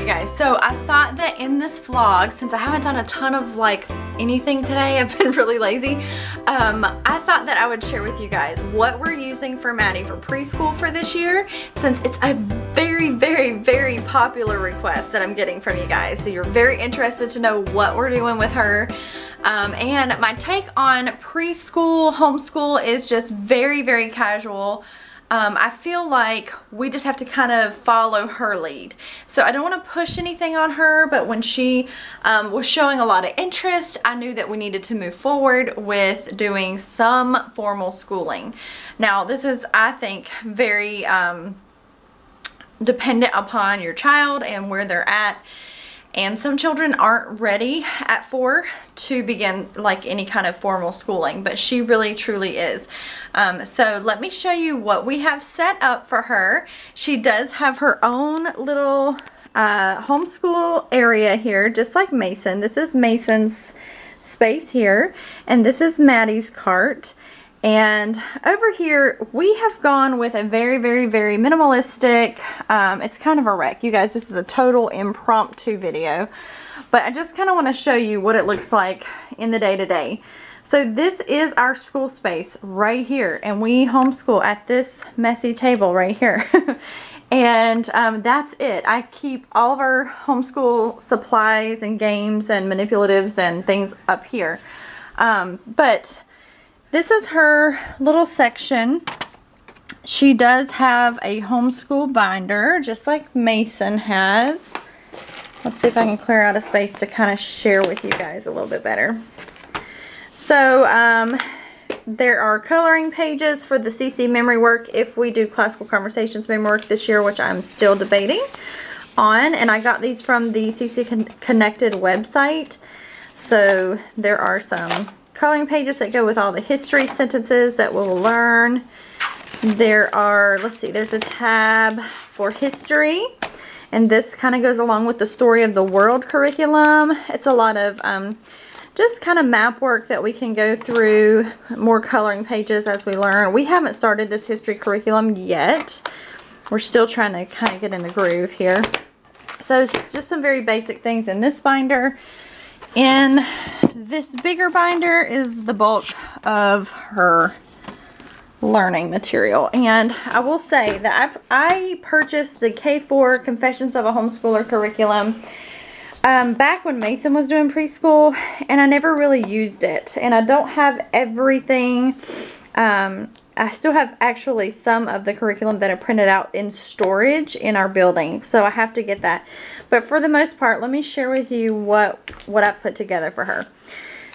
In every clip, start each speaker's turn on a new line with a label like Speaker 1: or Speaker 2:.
Speaker 1: you guys. So I thought that in this vlog, since I haven't done a ton of like anything today, I've been really lazy, I thought that I would share with you guys what we're using for Maddie for preschool for this year, since it's a very popular request that I'm getting from you guys. So you're very interested to know what we're doing with her. And my take on preschool homeschool is just very casual. I feel like we just have to kind of follow her lead. So I don't want to push anything on her, but when she was showing a lot of interest, I knew that we needed to move forward with doing some formal schooling. Now this is, I think, very dependent upon your child and where they're at. And some children aren't ready at 4 to begin like any kind of formal schooling, but she really truly is. So let me show you what we have set up for her. She does have her own little homeschool area here, just like Mason. This is Mason's space here, and this is Maddie's cart. And over here we have gone with a very minimalistic, it's kind of a wreck, you guys. This is a total impromptu video, but I just kind of want to show you what it looks like in the day-to-day. So this is our school space right here, and we homeschool at this messy table right here. And that's it. I keep all of our homeschool supplies and games and manipulatives and things up here. But this is her little section. She does have a homeschool binder, just like Mason has. Let's see if I can clear out a space to kind of share with you guys a little bit better. So there are coloring pages for the CC memory work if we do classical conversations memory work this year, which I'm still debating on. And I got these from the CC Connected website. So there are some coloring pages that go with all the history sentences that we'll learn. There are, let's see, there's a tab for history, and this kind of goes along with the story of the world curriculum. It's a lot of just kind of map work that we can go through, more coloring pages as we learn. We haven't started this history curriculum yet. We're still trying to kind of get in the groove here. So it's just some very basic things in this binder. In this bigger binder is the bulk of her learning material. And I will say that I purchased the K4 Confessions of a Homeschooler curriculum back when Mason was doing preschool, and I never really used it. And I don't have everything. I still have actually some of the curriculum that I printed out in storage in our building, so I have to get that. But for the most part, let me share with you what I put together for her.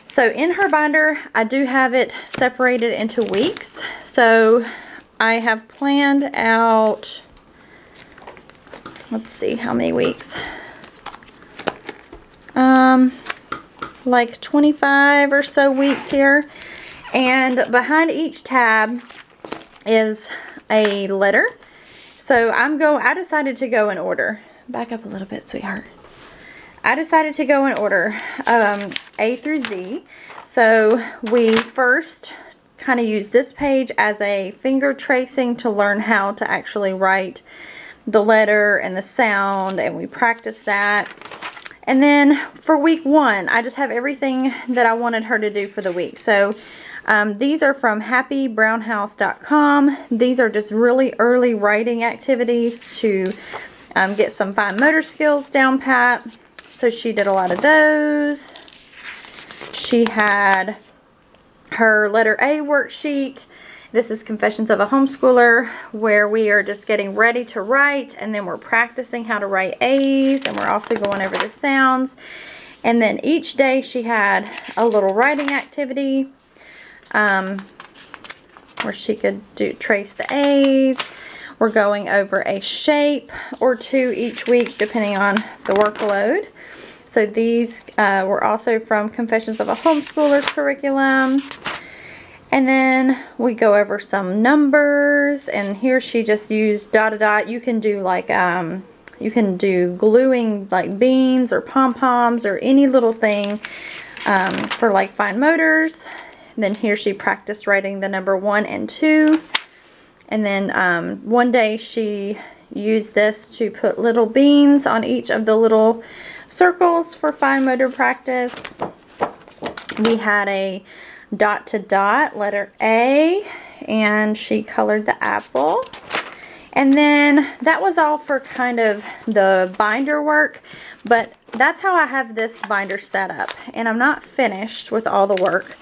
Speaker 1: So in her binder, I do have it separated into weeks. So I have planned out, let's see how many weeks. Like 25 or so weeks here. And behind each tab is a letter. So I decided to go in order. Back up a little bit, sweetheart. I decided to go in order, A through Z. So we first kind of use this page as a finger tracing to learn how to actually write the letter and the sound, and we practice that. And then for week 1, I just have everything that I wanted her to do for the week. So these are from happybrownhouse.com. These are just really early writing activities to get some fine motor skills down pat. So she did a lot of those. She had her letter A worksheet. This is Confessions of a Homeschooler, where we are just getting ready to write, and then we're practicing how to write A's, and we're also going over the sounds. And then each day she had a little writing activity where she could trace the A's. We're going over a shape or two each week depending on the workload. So these were also from Confessions of a Homeschooler's curriculum. And then we go over some numbers, and here she just used ... You can do like you can do gluing like beans or pom-poms or any little thing for like fine motors. And then here she practiced writing the number 1 and 2. And then one day she use this to put little beans on each of the little circles for fine motor practice. We had a dot to dot, letter A, and she colored the apple. And then that was all for kind of the binder work, but that's how I have this binder set up. And I'm not finished with all the work,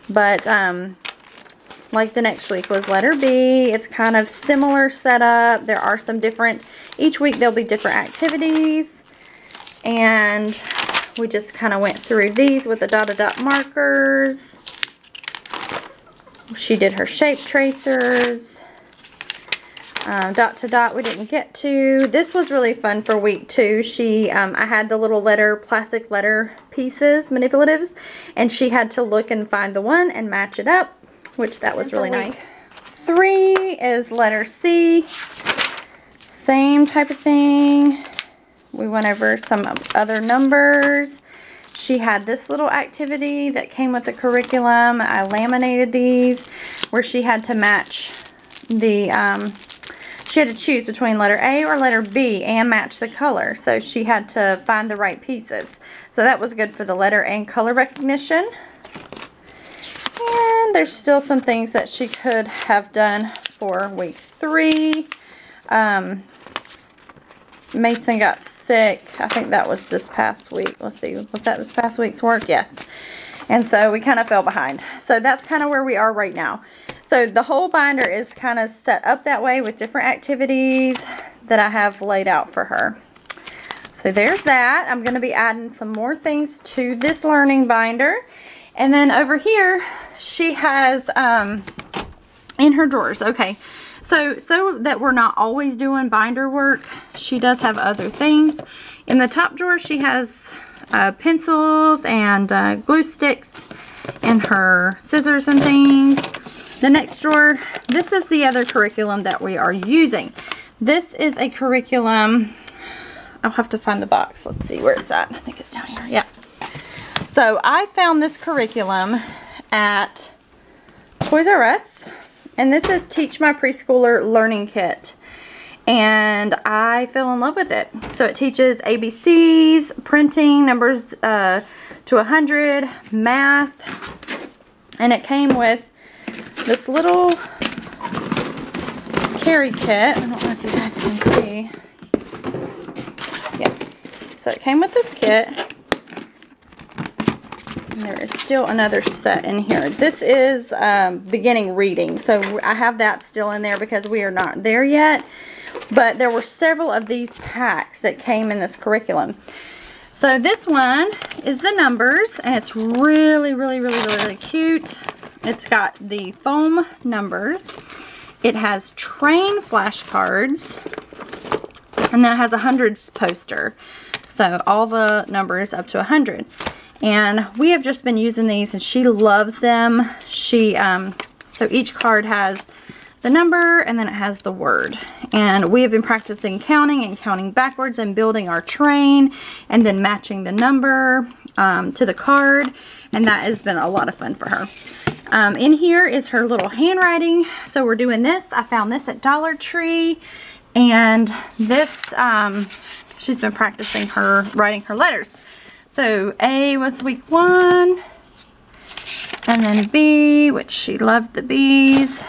Speaker 1: but like the next week was letter B. It's kind of similar setup. There are some different, each week there'll be different activities, and we just kind of went through these with the dot dot markers. She did her shape tracers. Dot to dot we didn't get to. This was really fun for week 2. She I had the little plastic letter pieces, manipulatives, and she had to look and find the one and match it up, which that was really nice. 3 is letter C. Same type of thing. We went over some other numbers. She had this little activity that came with the curriculum. I laminated these where she had to match the she had to choose between letter A or letter B and match the color. So she had to find the right pieces. So that was good for the letter and color recognition. And there's still some things that she could have done for week 3. Mason got sick. I think that was this past week. Let's see. Was that this past week's work? Yes. And so we kind of fell behind. So that's kind of where we are right now. So the whole binder is kind of set up that way with different activities that I have laid out for her. So there's that. I'm going to be adding some more things to this learning binder. And then over here, she has in her drawers. Okay, so that we're not always doing binder work, she does have other things. In the top drawer, she has pencils and glue sticks and her scissors and things. The next drawer, this is the other curriculum that we are using. This is a curriculum, I'll have to find the box. Let's see where it's at. I think it's down here. Yeah. So I found this curriculum at Toys R Us, and this is Teach My Preschooler Learning Kit. And I fell in love with it. So it teaches ABCs, printing, numbers to 100, math, and it came with this little carry kit. I don't know if you guys can see. Yeah. So it came with this kit. And there is still another set in here. This is beginning reading. So I have that still in there because we are not there yet. But there were several of these packs that came in this curriculum. So this one is the numbers, and it's really, really, really, really, really cute. It's got the foam numbers. It has train flashcards, and then it has a hundreds poster. So all the numbers up to 100. And we have just been using these, and she loves them. So each card has the number, and then it has the word. And we have been practicing counting and counting backwards and building our train and then matching the number to the card. And that has been a lot of fun for her. In here is her little handwriting. So we're doing this. I found this at Dollar Tree. And this, she's been practicing writing her letters. So A was week 1. And then B, which she loved the B's.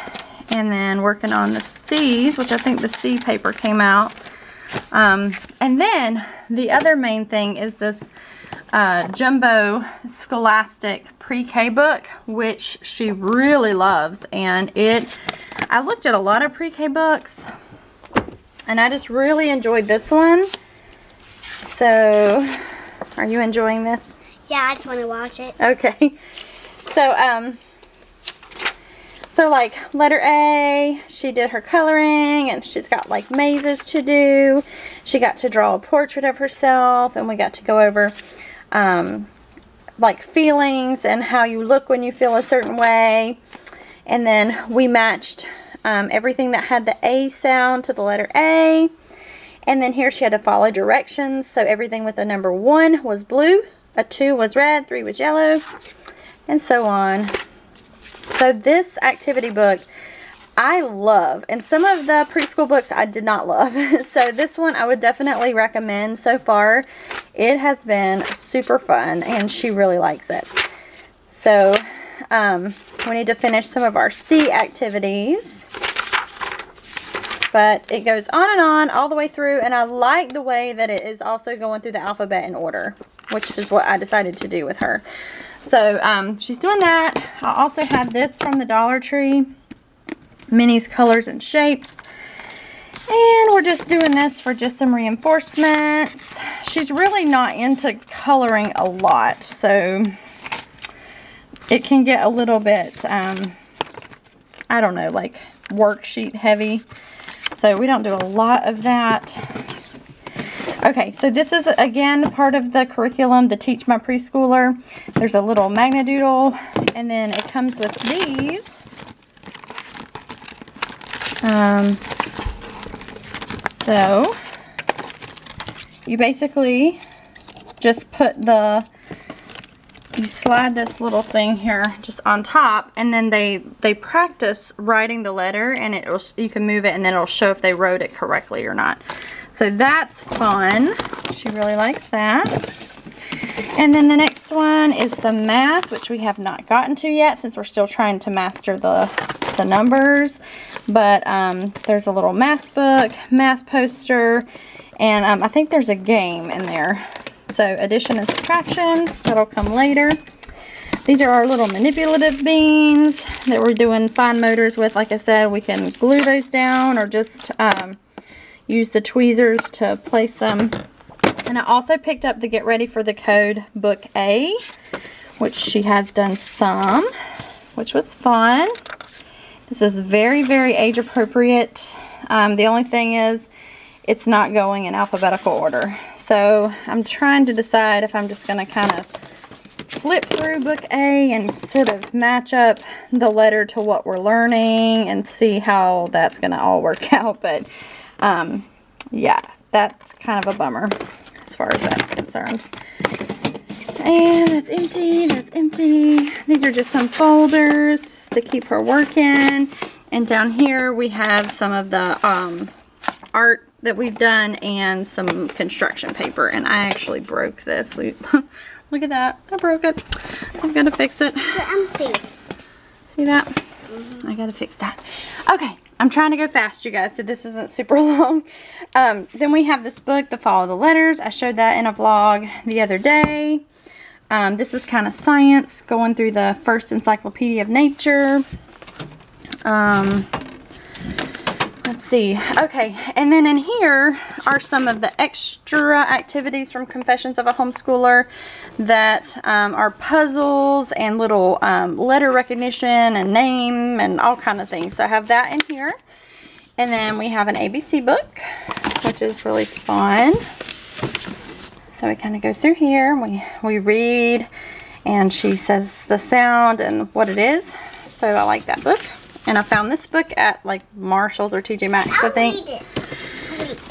Speaker 1: And then working on the C's, which I think the C paper came out. And then the other main thing is this jumbo Scholastic pre-K book, which she really loves. And I looked at a lot of pre-K books, and I just really enjoyed this one. So, are you enjoying this?
Speaker 2: Yeah, I just want to watch it.
Speaker 1: Okay. So like letter A, she did her coloring, and she's got like mazes to do. She got to draw a portrait of herself, and we got to go over like feelings and how you look when you feel a certain way. And then we matched everything that had the A sound to the letter A. And then here she had to follow directions. So everything with the number 1 was blue, a 2 was red, 3 was yellow, and so on. So this activity book, I love, and some of the preschool books I did not love. So this one I would definitely recommend. So far it has been super fun and she really likes it. So we need to finish some of our C activities, but it goes on and on all the way through, and I like the way that it is also going through the alphabet in order, which is what I decided to do with her. So she's doing that. I also have this from the Dollar Tree, Minnie's Colors and Shapes, and we're just doing this for just some reinforcements. She's really not into coloring a lot, so it can get a little bit I don't know, like worksheet heavy, so we don't do a lot of that. Okay, so this is again part of the curriculum to teach my preschooler. There's a little magna doodle, and then it comes with these. So you basically just put you slide this little thing here just on top, and then they practice writing the letter, and you can move it and then it'll show if they wrote it correctly or not. So that's fun. She really likes that. And then the next one is some math, which we have not gotten to yet since we're still trying to master the numbers. But there's a little math book, math poster, and I think there's a game in there. So addition and subtraction, that'll come later. These are our little manipulative beans that we're doing fine motors with. Like I said, we can glue those down or just use the tweezers to place them. And I also picked up the Get Ready for the Code Book A, which she has done some, which was fun. This is very, very age appropriate. The only thing is it's not going in alphabetical order. So I'm trying to decide if I'm just going to kind of flip through Book A and sort of match up the letter to what we're learning and see how that's going to all work out. But yeah, that's kind of a bummer as far as that's concerned. And that's empty, that's empty. These are just some folders to keep her working. And down here we have some of the art that we've done and some construction paper. And I actually broke this. Look at that. I broke it. So I've got to fix it. See that? Mm-hmm. I got to fix that. Okay. I'm trying to go fast, you guys, so this isn't super long. Then we have this book, The Follow the Letters. I showed that in a vlog the other day. This is kind of science, going through the first encyclopedia of nature. Let's see. Okay, and then in here are some of the extra activities from Confessions of a Homeschooler that are puzzles and little letter recognition and name and all kind of things. So I have that in here. And then we have an ABC book, which is really fun. So we kind of go through here, we read, and she says the sound and what it is. So I like that book. And I found this book at like Marshall's or TJ Maxx, I think.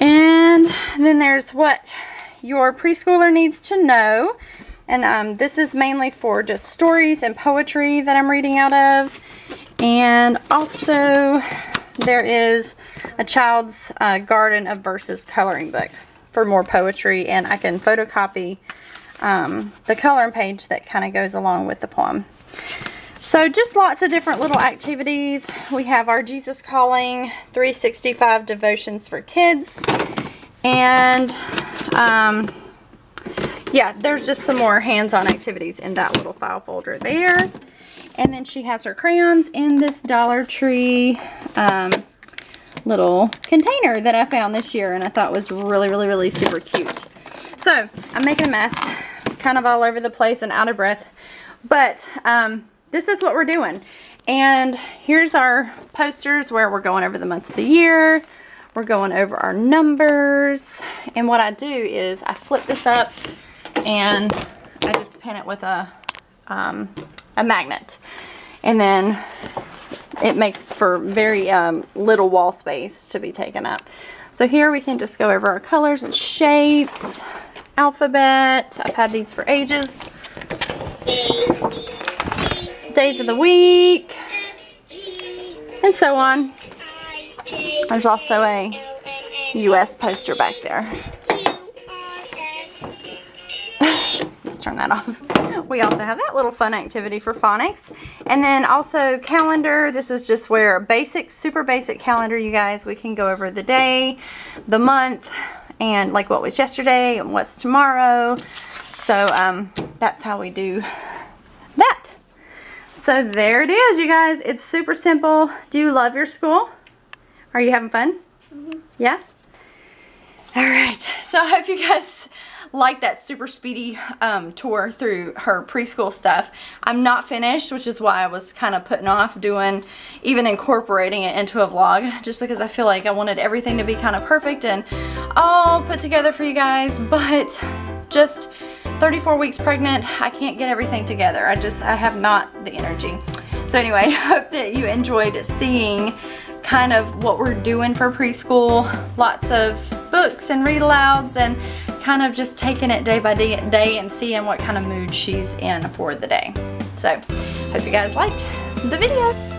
Speaker 1: And then there's what your preschooler needs to know. And this is mainly for just stories and poetry that I'm reading out of. And also there is a child's garden of verses coloring book for more poetry. And I can photocopy the coloring page that kind of goes along with the poem. So just lots of different little activities. We have our Jesus Calling 365 devotions for kids. And yeah, there's just some more hands-on activities in that little file folder there. And then she has her crayons in this Dollar Tree little container that I found this year and I thought was really super cute. So I'm making a mess, kind of all over the place and out of breath. But this is what we're doing. And here's our posters where we're going over the months of the year. We're going over our numbers. And what I do is I flip this up and I just pin it with a magnet. And then it makes for very little wall space to be taken up. So here we can just go over our colors and shapes, alphabet. I've had these for ages. Days of the week, and so on. There's also a US poster back there. Let's turn that off. We also have that little fun activity for phonics. And then also calendar. This is just where basic, super basic calendar, you guys. We can go over the day, the month, and like what was yesterday and what's tomorrow. So that's how we do that. So there it is, you guys. It's super simple. Do you love your school? Are you having fun? Mm-hmm. Yeah? All right. So I hope you guys like that super speedy tour through her preschool stuff. I'm not finished, which is why I was kind of putting off doing, even incorporating it into a vlog, just because I feel like I wanted everything to be kind of perfect and all put together for you guys. But just 34 weeks pregnant, I can't get everything together. I have not the energy. So anyway, I hope that you enjoyed seeing kind of what we're doing for preschool. Lots of books and read alouds and kind of just taking it day by day and seeing what kind of mood she's in for the day. So hope you guys liked the video.